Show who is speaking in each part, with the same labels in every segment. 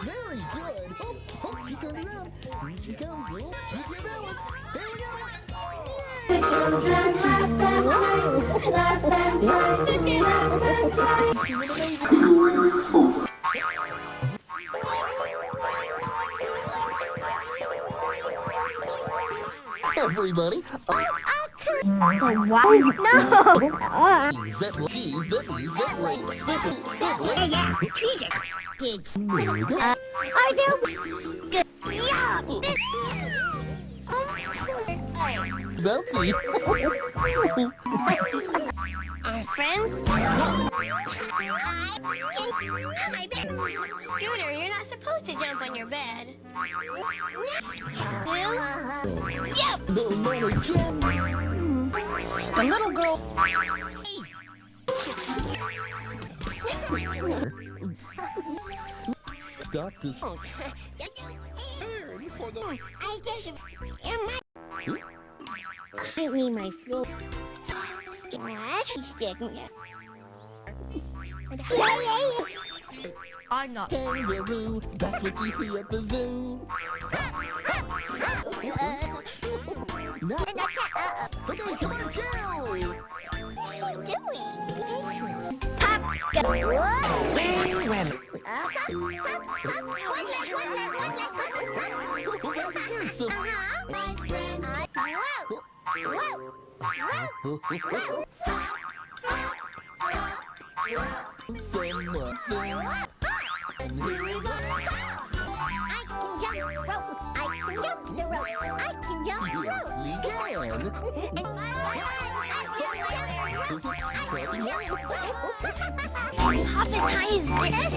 Speaker 1: Very good. Oh, she turned around. Here she comes. Oh, keep your balance. There we go. Everybody.
Speaker 2: Wow. No.
Speaker 1: Cheese that breaks.
Speaker 2: Yeah. Kids. Are you good? Yeah.
Speaker 1: Bouncy.
Speaker 2: Our friend?
Speaker 3: Scooter, you're not supposed to jump on your bed.
Speaker 2: Yep.
Speaker 1: No, not again.
Speaker 2: The little girl.
Speaker 1: Stop this.
Speaker 2: I guess I need my floor. She's getting it.
Speaker 3: I'm not.
Speaker 1: Kangaroo, that's what you see at the zoo. No. Okay, come on, chill.
Speaker 2: What's she doing? Faces. My friend.
Speaker 3: Hop as high as this?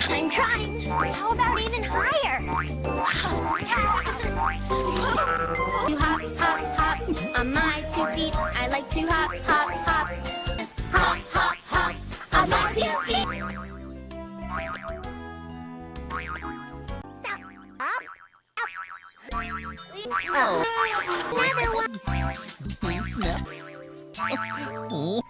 Speaker 3: I'm trying. How about even higher? You hop, hop, hop on my 2 feet. I like to hop, hop, hop. Hop, hop, hop on my 2 feet.
Speaker 1: Oh. Snap. Oh.